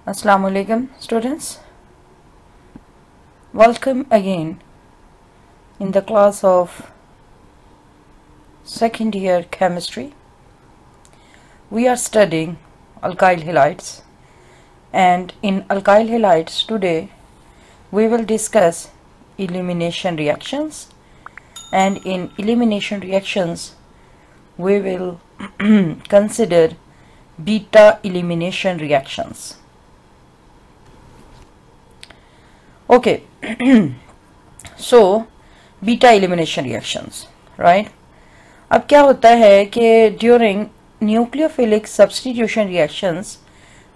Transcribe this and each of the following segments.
Assalamu alaikum students, welcome again in the class of second year chemistry. We are studying alkyl halides, and in alkyl halides today we will discuss elimination reactions, and in elimination reactions we will consider beta elimination reactions. Okay, so beta elimination reactions, right? अब क्या होता है कि during nucleophilic substitution reactions,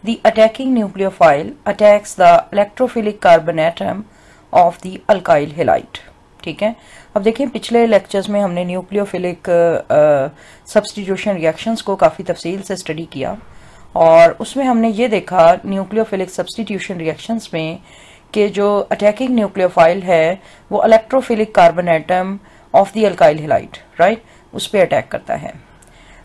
the attacking nucleophile attacks the electrophilic carbon atom of the alkyl halide. ठीक है, अब देखिए पिछले लेक्चर्स में हमने न्यूक्लियोफिलिक सब्स्टिट्यूशन रिएक्शंस को काफ़ी तफसील से स्टडी किया, और उसमें हमने ये देखा न्यूक्लियोफिलिक सब्स्टिट्यूशन रिएक्शंस में कि जो अटैकिंग न्यूक्लियोफाइल है वो electrophilic carbon atom of the alkyl halide, right, उस पे अटैक करता है.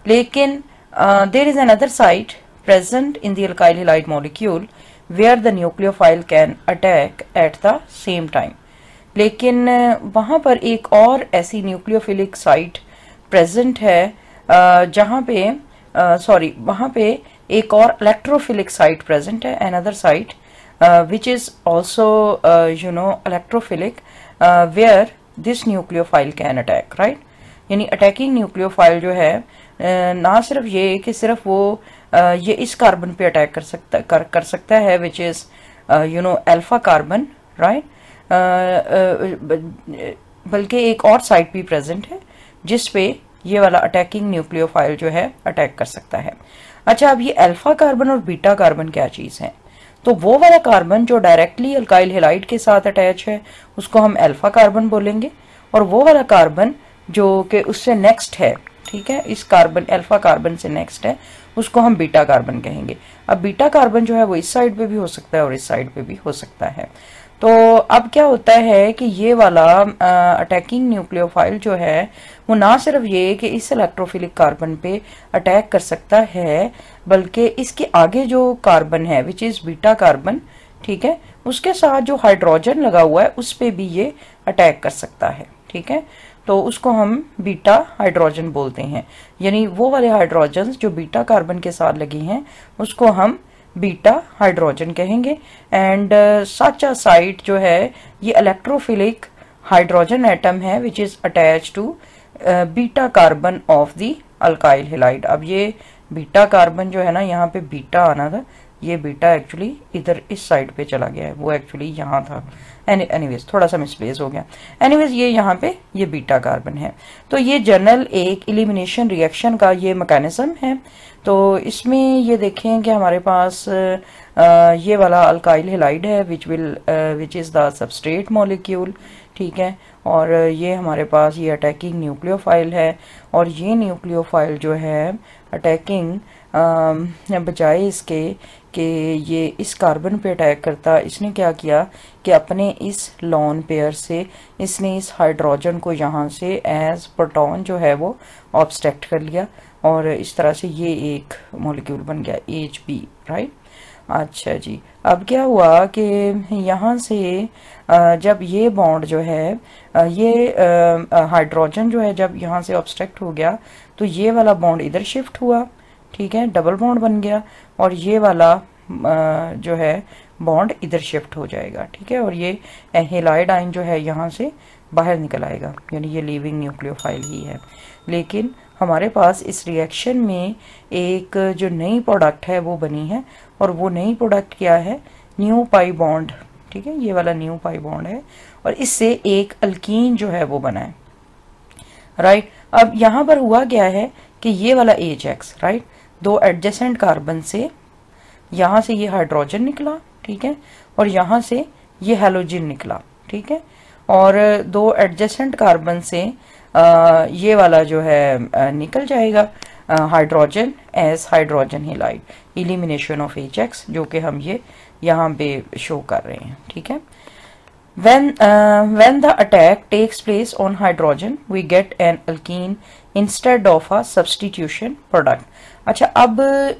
लेकिन there is another site present in the alkyl halide molecule where the nucleophile can attack at the same time. लेकिन वहाँ पर एक और ऐसी न्यूक्लियोफिलिक साइट प्रेजेंट है जहाँ पे वहाँ पे एक और इलेक्ट्रोफिलिक साइट प्रेजेंट है, another site which is also electrophilic where this nucleophile can attack, right? यानी अटैकिंग न्यूक्लियोफाइल जो है ना सिर्फ ये कि सिर्फ वो ये इस कार्बन पे अटैक कर सकता है which is alpha carbon, right, बल्कि एक और साइट भी प्रेजेंट है जिस पे ये वाला अटैकिंग न्यूक्लियोफाइल जो है अटैक कर सकता है. अच्छा, अब ये अल्फा कार्बन और बीटा कार्बन क्या चीज है? तो वो वाला कार्बन जो डायरेक्टली अल्काइल हैलाइड के साथ अटैच है उसको हम अल्फा कार्बन बोलेंगे, और वो वाला कार्बन जो कि उससे नेक्स्ट है, ठीक है, इस कार्बन अल्फा कार्बन से नेक्स्ट है, उसको हम बीटा कार्बन कहेंगे. अब बीटा कार्बन जो है वो इस साइड पे भी हो सकता है और इस साइड पे भी हो सकता है. तो अब क्या होता है कि ये वाला अटैकिंग न्यूक्लियोफाइल जो है वो ना सिर्फ ये कि इस इलेक्ट्रोफिलिक कार्बन पे अटैक कर सकता है, बल्कि इसके आगे जो कार्बन है विच इज बीटा कार्बन, ठीक है, उसके साथ जो हाइड्रोजन लगा हुआ है उस पे भी ये अटैक कर सकता है. ठीक है, तो उसको हम बीटा हाइड्रोजन बोलते हैं, यानी वो वाले हाइड्रोजन जो बीटा कार्बन के साथ लगी हैं उसको हम बीटा हाइड्रोजन कहेंगे. एंड सच अ साइट जो है ये इलेक्ट्रोफिलिक हाइड्रोजन एटम है which is attach to beta carbon of the alkyl halide. अब ये बीटा कार्बन जो है ना, यहाँ पे बीटा आना था, ये बीटा एक्चुअली इधर इस साइड पे चला गया है, वो एक्चुअली यहाँ था. एनीवेज थोड़ा सा मिसप्लेस हो गया. एनीवेज ये यहाँ पे ये बीटा कार्बन है. तो ये जनरल एक एलिमिनेशन रिएक्शन का ये मैकेनिज्म है. तो इसमें ये देखें कि हमारे पास ये वाला अल्काइल हैलाइड है which is the substrate molecule, ठीक है, और ये हमारे पास ये अटैकिंग न्यूक्लियोफाइल है, और ये न्यूक्लियोफाइल जो है अटैकिंग बजाय इसके कि ये इस कार्बन पे अटैक करता, इसने क्या किया कि अपने इस लोन पेयर से इसने इस हाइड्रोजन को यहाँ से एज प्रोटॉन जो है वो ऑब्स्ट्रैक्ट कर लिया, और इस तरह से ये एक मॉलिक्यूल बन गया Hb, राइट. अच्छा जी, अब क्या हुआ कि यहाँ से जब ये बॉन्ड जो है ये हाइड्रोजन जो है जब यहाँ से ऑब्स्ट्रैक्ट हो गया तो ये वाला बॉन्ड इधर शिफ्ट हुआ, ठीक है, डबल बॉन्ड बन गया, और ये वाला जो है बॉन्ड इधर शिफ्ट हो जाएगा, ठीक है, और ये हैलाइड आयन जो है यहाँ से बाहर निकल आएगा, यानी ये लीविंग न्यूक्लियोफाइल ही है. लेकिन हमारे पास इस रिएक्शन में एक जो नई प्रोडक्ट है वो बनी है, और वो नई प्रोडक्ट क्या है, न्यू पाई बॉन्ड, ठीक है, ये वाला न्यू पाई बॉन्ड है, और इससे एक अल्कीन जो है वो बना है, राइट. अब यहाँ पर हुआ क्या है कि ये वाला HX, राइट, दो एडजेसेंट कार्बन से यहाँ से ये हाइड्रोजन निकला, ठीक है, और यहाँ से ये हैलोजन निकला, ठीक है, और दो एडजेसेंट कार्बन से ये वाला जो है निकल जाएगा hydrogen as hydrogen halide, elimination of HX, जो कि हम ये यहाँ पे शो कर रहे हैं, ठीक है। When the attack takes place on hydrogen, we get an alkene instead of a substitution product. अच्छा, अब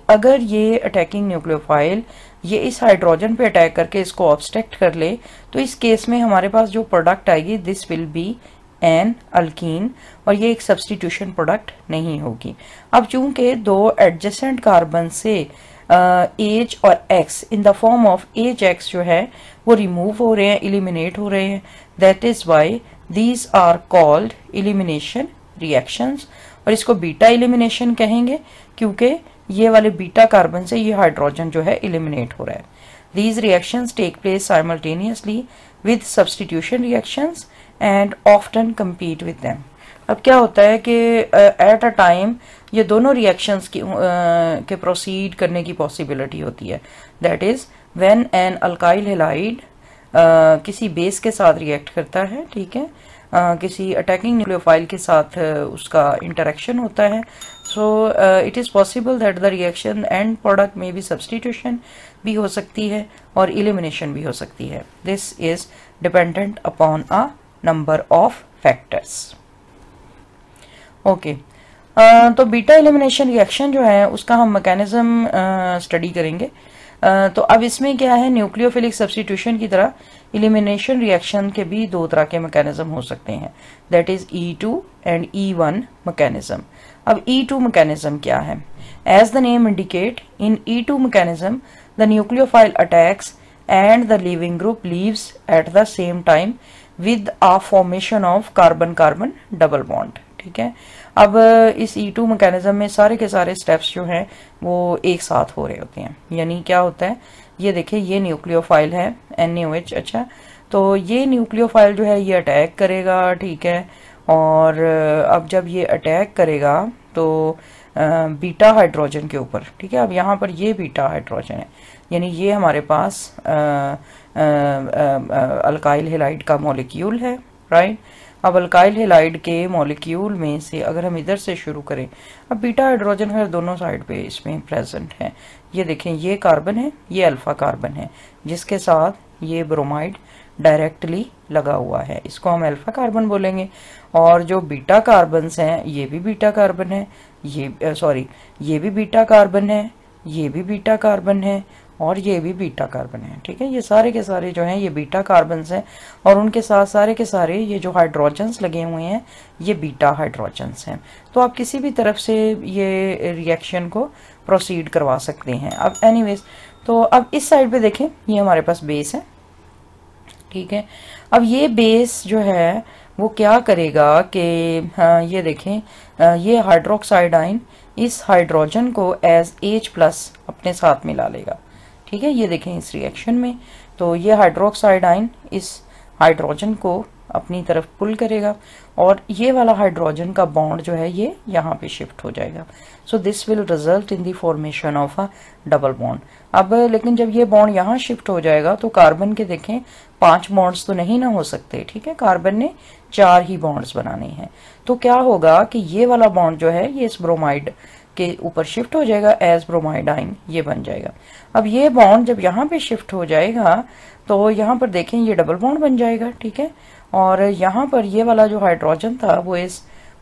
अगर ये अटैकिंग न्यूक्लियोफाइल ये इस हाइड्रोजन पे अटैक करके इसको ऑब्स्ट्रक्ट कर ले, तो इस केस में हमारे पास जो प्रोडक्ट आएगी this will be an alkene, और ये एक सब्स्टिट्यूशन प्रोडक्ट नहीं होगी। अब चूंकि दो एडजेसेंट कार्बन से H और X in the form of HX जो है वो रिमूव हो रहे हैं, इलिमिनेट हो रहे हैं, that is why these are called elimination reactions, और इसको बीटा इलिमिनेशन कहेंगे क्योंकि ये वाले बीटा कार्बन से ये हाइड्रोजन जो है इलिमिनेट हो रहा है। These reactions take place simultaneously with substitution reactions and often compete with them. अब क्या होता है कि एट अ टाइम ये दोनों रिएक्शंस के प्रोसीड करने की पॉसिबिलिटी होती है। That is when an alkyl halide किसी बेस के साथ रिएक्ट करता है, ठीक है, किसी अटैकिंग न्यूक्लियोफाइल के साथ उसका इंटरेक्शन होता है, so it is possible that the reaction and product में भी सब्स्टिट्यूशन भी हो सकती है और इलिमिनेशन भी हो सकती है। This is dependent upon a number of factors. Okay, तो बीटा एलिमिनेशन रिएक्शन जो है उसका हम मैकेनिज्म स्टडी करेंगे। तो अब इसमें क्या है, न्यूक्लियोफिलिक सब्स्टिट्यूशन की तरह इलिमिनेशन रिएक्शन के भी दो तरह के मैकेनिज्म हो सकते हैं, that is E2 and E1 mechanism. अब E2 मैकेनिज्म क्या है? As the name indicate, in E2 mechanism the nucleophile attacks and the leaving group leaves at the same time with a formation of carbon carbon double bond, ठीक है। अब इस E2 mechanism में सारे के सारे स्टेप्स जो हैं वो एक साथ हो रहे होते हैं। यानी क्या होता है, ये देखिए ये न्यूक्लियोफाइल है NaOH, अच्छा, तो ये न्यूक्लियोफाइल जो है ये अटैक करेगा, ठीक है, और अब जब ये अटैक करेगा तो बीटा हाइड्रोजन के ऊपर, ठीक है। अब यहाँ पर ये बीटा हाइड्रोजन है, यानी ये हमारे पास अल्काइल हैलाइड का मॉलिक्यूल है, राइट। अब अल्काइल हैलाइड के मॉलिक्यूल में से अगर हम इधर से शुरू करें, अब बीटा हाइड्रोजन है दोनों साइड पे इसमें प्रेजेंट है। ये देखें, ये कार्बन है, ये अल्फा कार्बन है, जिसके साथ ये ब्रोमाइड डायरेक्टली लगा हुआ है, इसको हम अल्फा कार्बन बोलेंगे। और जो बीटा कार्बन्स हैं ये भी बीटा कार्बन है, ये सॉरी ये भी बीटा कार्बन है, ये भी बीटा कार्बन है, और ये भी बीटा कार्बन है, ठीक है। ये सारे के सारे जो हैं ये बीटा कार्बन्स हैं, और उनके साथ सारे के सारे ये जो हाइड्रोजन्स लगे हुए हैं ये बीटा हाइड्रोजन्स हैं। तो आप किसी भी तरफ से ये रिएक्शन को प्रोसीड करवा सकते हैं। अब एनीवेज, तो अब इस साइड पे देखें, ये हमारे पास बेस है, ठीक है। अब ये बेस जो है वो क्या करेगा कि हाँ, ये देखें, ये हाइड्रोक्साइड आयन इस हाइड्रोजन को एज H+ अपने साथ मिला लेगा, ठीक है। ये देखें इस रिएक्शन में, तो ये हाइड्रोक्साइड आयन इस हाइड्रोजन को अपनी तरफ पुल करेगा, और ये वाला हाइड्रोजन का बॉन्ड जो है ये यहाँ पे शिफ्ट हो जाएगा। So this will result in the formation of a double bond. अब लेकिन जब ये बॉन्ड यहाँ शिफ्ट हो जाएगा तो कार्बन के देखें 5 बॉन्ड्स तो नहीं ना हो सकते, ठीक है, कार्बन ने 4 ही बॉन्ड्स बनाने हैं। तो क्या होगा कि ये वाला बॉन्ड जो है ये इस ब्रोमाइड के ऊपर शिफ्ट हो जाएगा एज ब्रोमाइड आयन, ये बन जाएगा। अब ये बॉन्ड जब यहाँ पे शिफ्ट हो जाएगा तो यहाँ पर देखें ये डबल बॉन्ड बन जाएगा, ठीक है। और यहाँ पर ये वाला जो हाइड्रोजन था वो इस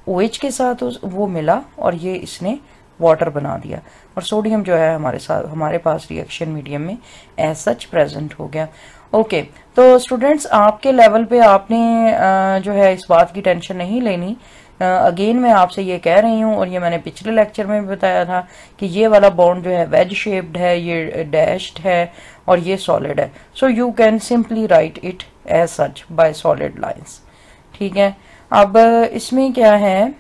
OH के साथ वो मिला और ये इसने वाटर बना दिया, और सोडियम जो है हमारे पास रिएक्शन मीडियम में एज सच प्रेजेंट हो गया। ओके, तो स्टूडेंट्स आपके लेवल पे आपने जो है इस बात की टेंशन नहीं लेनी। अगेन मैं आपसे ये कह रही हूँ, और ये मैंने पिछले लेक्चर में भी बताया था कि ये वाला बॉन्ड जो है वेज शेप्ड है, ये डैश्ड है, और ये सॉलिड है। So you can simply write it as such by solid lines, ठीक है। अब इसमें क्या है,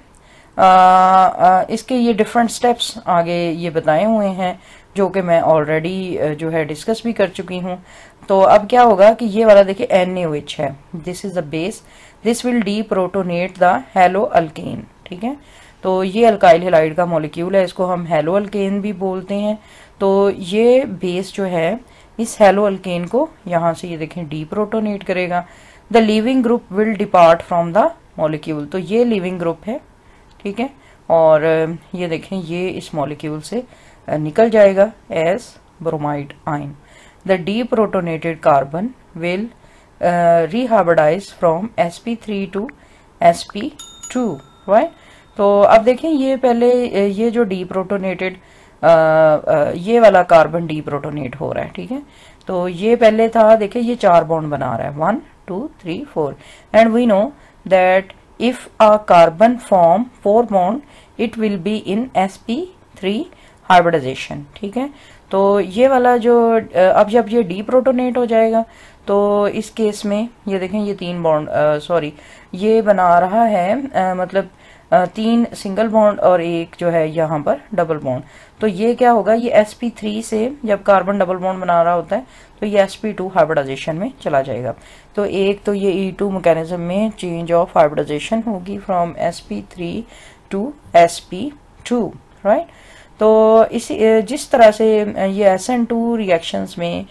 इसके ये डिफरेंट स्टेप्स आगे ये बताए हुए हैं जो कि मैं ऑलरेडी जो है डिस्कस भी कर चुकी हूँ। तो अब क्या होगा कि ये वाला देखिए NaOH है, this is the base, this will deprotonate the hello alkane, ठीक है। तो ये अल्काइल हैलाइड का मॉलिक्यूल है, इसको हम हेलो अल्केन भी बोलते हैं। तो ये बेस जो है इस हेलो अल्केन को यहाँ से ये देखें डीप्रोटोनेट करेगा। The leaving group will depart from the molecule. तो ये लीविंग ग्रुप है, ठीक है, और ये देखें ये इस मॉलिक्यूल से निकल जाएगा as bromide ion. The deprotonated carbon will rehybridize from sp3 to sp2, right. तो अब देखें ये पहले ये जो डीप्रोटोनेटेड ये वाला कार्बन डीप्रोटोनेट हो रहा है, ठीक है। तो ये पहले था, देखिए ये 4 बॉन्ड बना रहा है, 1 2 3 4, and we know that if a carbon form 4 bond it will be in sp3 hybridisation, ठीक है। तो ये वाला जो अब जब ये डीप्रोटोनेट हो जाएगा तो इस केस में ये देखें ये 3 बॉन्ड सॉरी ये बना रहा है मतलब 3 सिंगल बॉन्ड और एक जो है यहाँ पर डबल बॉन्ड। तो ये क्या होगा, ये sp3 से जब कार्बन डबल बॉन्ड बना रहा होता है तो ये sp2 हाइब्रिडाइजेशन में चला जाएगा। तो एक तो ये E2 मैकेनिज्म में चेंज ऑफ हाइब्रिडाइजेशन होगी from sp3 to sp2, right. तो इसी जिस तरह से ये SN2 रिएक्शंस में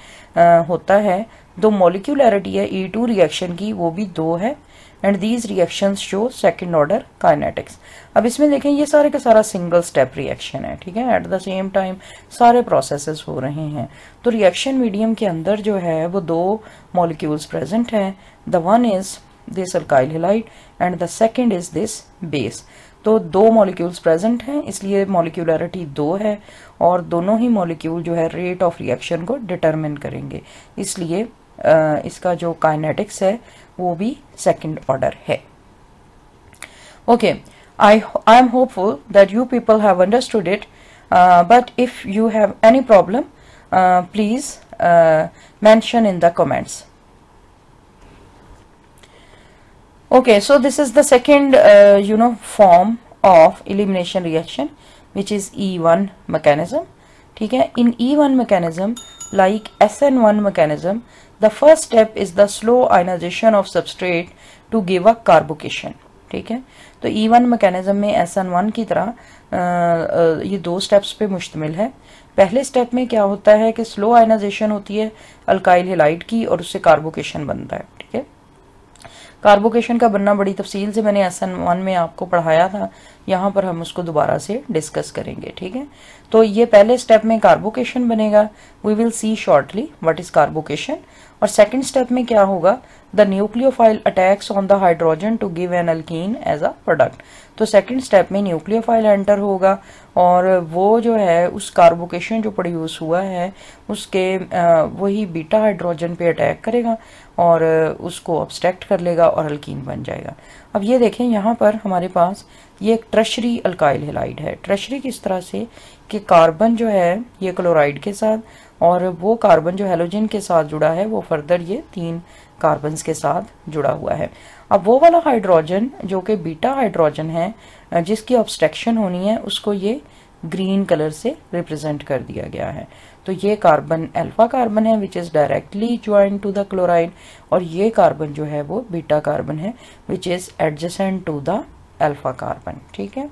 होता है, दो मॉलिक्यूलैरिटी है E2 रिएक्शन की वो भी 2 है, and these reactions show second order kinetics. अब इसमें देखें ये सारे का सारा सिंगल स्टेप रिएक्शन है, ठीक है, एट द सेम टाइम सारे प्रोसेसेस हो रहे हैं। तो रिएक्शन मीडियम के अंदर जो है वो 2 मॉलिक्यूल्स प्रेजेंट है, the one is this alkyl halide and the second is this base. तो 2 मॉलिक्यूल्स प्रेजेंट हैं, इसलिए मॉलिक्यूलैरिटी 2 है, और दोनों ही मॉलिक्यूल जो है रेट ऑफ रिएक्शन को डिटरमिन करेंगे, इसलिए इसका जो काइनेटिक्स है वो भी सेकंड ऑर्डर है। Okay, I am hopeful that you people have understood it, but if you have any problem, please mention in the comments. Okay, so this is the second form of elimination reaction, which is E1 mechanism, ठीक है। In E1 mechanism, like SN1 mechanism, the first step is the slow ionization of substrate to give a carbocation, ठीक है। तो E1 mechanism में SN1 की तरह ये 2 steps पे मुश्तमिल है। पहले स्टेप में क्या होता है कि स्लो आयनाइजेशन होती है अल्काइल हैलाइड की और उससे कार्बोकेशन बनता है, ठीक है। कार्बोकेशन का बनना बड़ी तफसील से मैंने SN1 में आपको पढ़ाया था, यहाँ पर हम उसको दोबारा से डिस्कस करेंगे, ठीक है। तो ये पहले स्टेप में कार्बोकेशन बनेगा, we will see shortly what is carbocation. और सेकंड स्टेप में क्या होगा, the nucleophile attacks on the hydrogen to give an alkene as a product. तो सेकंड स्टेप में न्यूक्लियोफाइल एंटर होगा और वो जो है उस कार्बोकेशन जो प्रोड्यूस हुआ है उसके वही बीटा हाइड्रोजन पे अटैक करेगा और उसको ऑब्स्ट्रैक्ट कर लेगा और अल्कीन बन जाएगा। अब ये देखें यहाँ पर हमारे पास ये एक ट्रशरी अल्काइल हैलाइड है। ट्रशरी किस तरह से कि कार्बन जो है ये क्लोराइड के साथ और वो कार्बन जो हैलोजन के साथ जुड़ा है वो फर्दर ये 3 कार्बन्स के साथ जुड़ा हुआ है। अब वो वाला हाइड्रोजन जो कि बीटा हाइड्रोजन है जिसकी ऑब्स्ट्रक्शन होनी है उसको ये ग्रीन कलर से रिप्रेजेंट कर दिया गया है। तो ये कार्बन अल्फा कार्बन है which is directly joint to the chloride, और ये कार्बन जो है वो बीटा कार्बन है which is adjacent to the alpha carbon, ठीक है।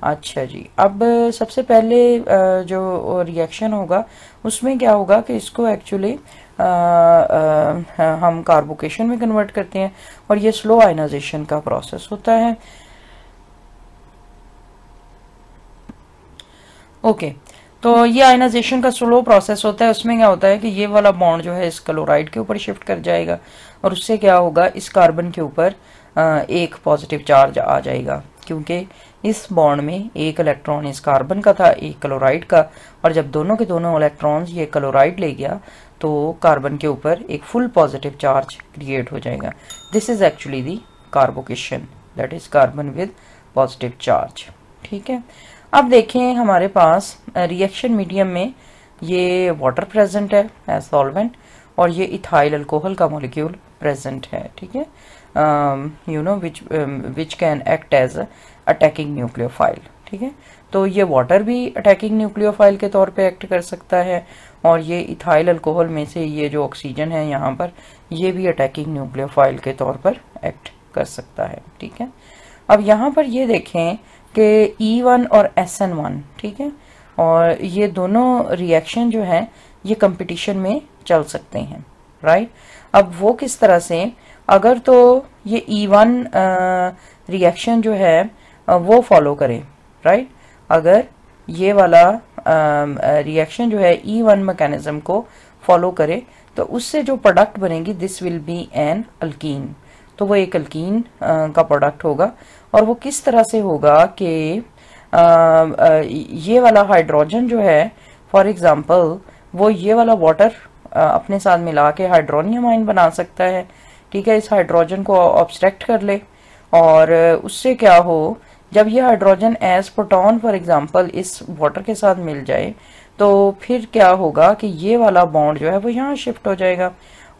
अच्छा जी, अब सबसे पहले जो रिएक्शन होगा उसमें क्या होगा कि इसको एक्चुअली हम कार्बोकेशन में कन्वर्ट करते हैं और ये स्लो आयनाइजेशन का प्रोसेस होता है। ओके, तो ये आयनाइजेशन का स्लो प्रोसेस होता है। उसमें क्या होता है कि ये वाला बॉन्ड जो है इस क्लोराइड के ऊपर शिफ्ट कर जाएगा और उससे क्या होगा, इस कार्बन के ऊपर एक पॉजिटिव चार्ज आ जाएगा, क्योंकि इस बॉन्ड में एक इलेक्ट्रॉन इस कार्बन का था एक क्लोराइड का, और जब दोनों के दोनों इलेक्ट्रॉन्स ये क्लोराइड ले गया तो कार्बन के ऊपर एक फुल पॉजिटिव चार्ज क्रिएट हो जाएगा। This is actually the carbocation, that is carbon with positive charge, ठीक है। अब देखें हमारे पास रिएक्शन मीडियम में ये वाटर प्रेजेंट है एज सॉल्वेंट और ये इथाइल अल्कोहल का मॉलिक्यूल प्रेजेंट है, ठीक है, which can act as attacking nucleophile, ठीक है। तो ये वाटर भी अटैकिंग न्यूक्लियोफाइल के तौर पे एक्ट कर सकता है और ये इथाइल अल्कोहल में से ये जो ऑक्सीजन है यहाँ पर ये भी अटैकिंग न्यूक्लियोफाइल के तौर पर एक्ट कर सकता है, ठीक है। अब यहाँ पर ये देखें कि E1 और SN1, ठीक है, और ये दोनों रिएक्शन जो है ये कंपटीशन में चल सकते हैं, राइट। अब वो किस तरह से, अगर तो ये E1 रिएक्शन जो है वो फॉलो करे, राइट। अगर ये वाला रिएक्शन जो है E1 मैकेनिज्म को फॉलो करे तो उससे जो प्रोडक्ट बनेगी this will be an alkene, तो वो एक अल्कीन का प्रोडक्ट होगा। और वो किस तरह से होगा कि ये वाला हाइड्रोजन जो है फॉर एग्जांपल वो ये वाला वाटर अपने साथ मिला के हाइड्रोनियम आयन बना सकता है, ठीक है। इस हाइड्रोजन को ऑब्स्ट्रैक्ट कर ले और उससे क्या हो, जब ये hydrogen as proton for example इस वाटर के साथ मिल जाए तो फिर क्या होगा कि ये वाला बॉन्ड जो है वो यहाँ शिफ्ट हो जाएगा,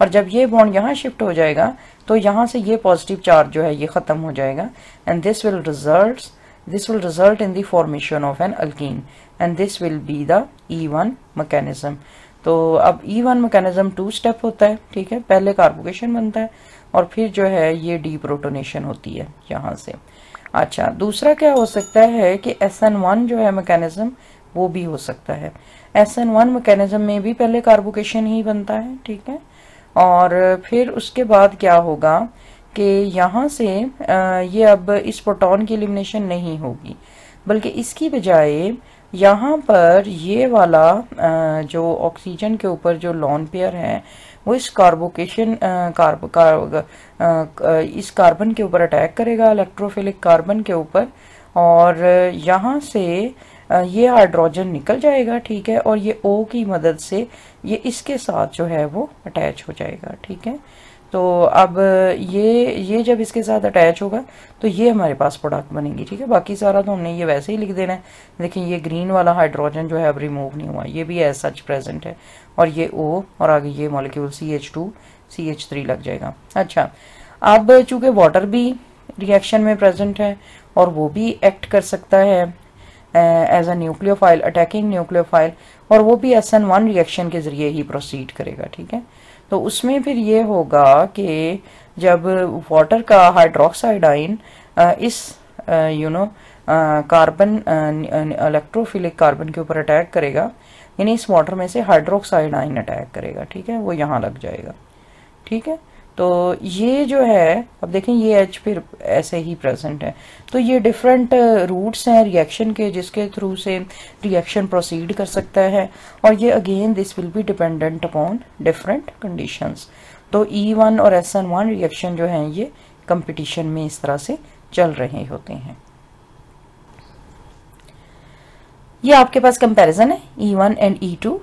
और जब ये बॉन्ड यहाँ शिफ्ट हो जाएगा तो यहाँ से ये पॉजिटिव चार्ज जो है ये खत्म हो जाएगा, and this will result in the formation of an alkene, and this will be the E1 mechanism. तो अब E1 मैकेनिज्म 2 स्टेप होता है, ठीक है। पहले कार्बोकेशन बनता है और फिर जो है ये डीप्रोटोनेशन होती है यहाँ से। अच्छा, दूसरा क्या हो सकता है कि SN1 जो है मैकेनिज्म वो भी हो सकता है। SN1 मैकेनिज्म में भी पहले कार्बोकेशन ही बनता है, ठीक है। और फिर उसके बाद क्या होगा कि यहाँ से ये अब इस प्रोटॉन की एलिमिनेशन नहीं होगी, बल्कि इसकी बजाय यहाँ पर ये वाला जो ऑक्सीजन के ऊपर जो लोन पेयर है वो इस कार्बोकेशन इस कार्बन के ऊपर अटैक करेगा, इलेक्ट्रोफिलिक कार्बन के ऊपर, और यहाँ से ये हाइड्रोजन निकल जाएगा, ठीक है। और ये O की मदद से ये इसके साथ जो है वो अटैच हो जाएगा, ठीक है। तो अब ये जब इसके साथ अटैच होगा तो ये हमारे पास प्रोडक्ट बनेगी, ठीक है। बाकी सारा तो हमने ये वैसे ही लिख देना है। देखिए ये ग्रीन वाला हाइड्रोजन जो है अब रिमूव नहीं हुआ, ये भी एज सच प्रेजेंट है, और ये O और आगे ये मॉलिक्यूल CH2 CH3 लग जाएगा। अच्छा, अब चूंकि वाटर भी रिएक्शन में प्रेजेंट है और वो भी एक्ट कर सकता है as a nucleophile, attacking nucleophile, और वो भी SN1 रिएक्शन के जरिए ही प्रोसीड करेगा, ठीक है। तो उसमें फिर ये होगा कि जब वाटर का हाइड्रोक्साइड आयन इस कार्बन इलेक्ट्रोफिलिक कार्बन के ऊपर अटैक करेगा, यानी इस वाटर में से हाइड्रोक्साइड आयन अटैक करेगा, ठीक है, वो यहाँ लग जाएगा, ठीक है। तो ये जो है अब देखें ये H फिर ऐसे ही प्रेजेंट है। तो ये डिफरेंट रूट्स हैं रिएक्शन के जिसके थ्रू से रिएक्शन प्रोसीड कर सकता है, और ये again this will be dependent upon different conditions. तो E1 और SN1 रिएक्शन जो हैं ये कंपटीशन में इस तरह से चल रहे होते हैं। ये आपके पास कंपैरिजन है E1 and E2।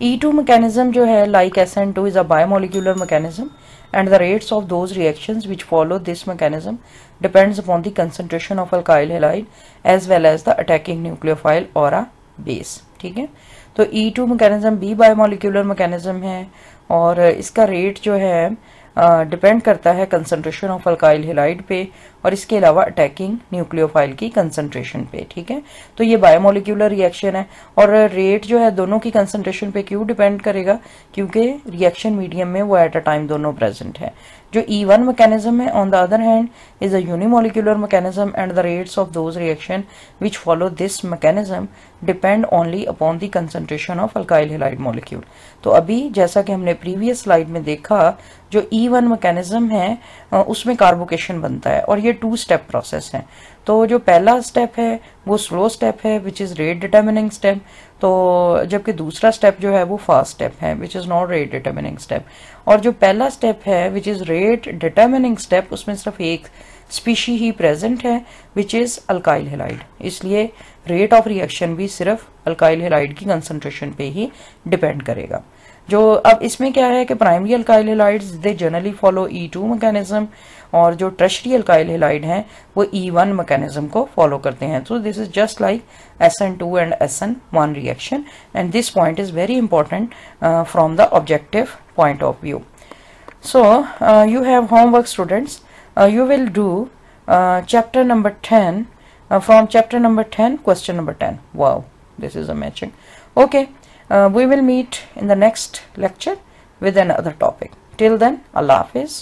E2 mechanism जो है like SN2 is a bimolecular mechanism and the rates of those reactions which follow this mechanism depends upon the concentration of alkyl halide as well as the attacking nucleophile or a base, ठीक है। तो E2 mechanism भी bimolecular mechanism है और इसका rate जो है depend करता है कंसंट्रेशन ऑफ अल्काइल हैलाइड पे और इसके अलावा अटैकिंग न्यूक्लियोफाइल की कंसंट्रेशन पे, ठीक है। तो ये बायोमोलिक्यूलर रिएक्शन है और रेट जो है दोनों की कंसंट्रेशन पे क्यों डिपेंड करेगा, क्योंकि रिएक्शन मीडियम में वो एट अ टाइम दोनों प्रेजेंट है। जो E1 मैकेनिज्म है on the other hand is a unimolecular mechanism and the rates of those reaction which follow this mechanism depend only upon the concentration of alkyl halide molecule. तो अभी जैसा कि हमने previous slide में देखा जो E1 mechanism है उसमें कार्बोकेशन बनता है और ये 2 स्टेप प्रोसेस है। तो जो पहला स्टेप है वो स्लो स्टेप है which is rate determining step, तो जबकि दूसरा स्टेप जो है वो फास्ट स्टेप है which is not rate determining step. और जो पहला स्टेप है which is rate determining step उसमें सिर्फ एक स्पीशी ही प्रेजेंट है विच इज अल्काइल हैलाइड, इसलिए रेट ऑफ रिएक्शन भी सिर्फ अल्काइल हैलाइड की कंसंट्रेशन पे ही डिपेंड करेगा। जो अब इसमें क्या है कि primary alkyl halides they generally follow E2 mechanism और जो टर्शियरी अल्काइल हैलाइड हैं वो E1 मैकेनिज्म को फॉलो करते हैं। So this is just like SN2 and SN1 reaction and this point is very important from the objective point of view. So you have homework students, you will do chapter number 10 from chapter number 10 question number 10. Wow, this is a matching. Okay, we will meet in the next lecture with another topic. Till then, Allah Hafiz.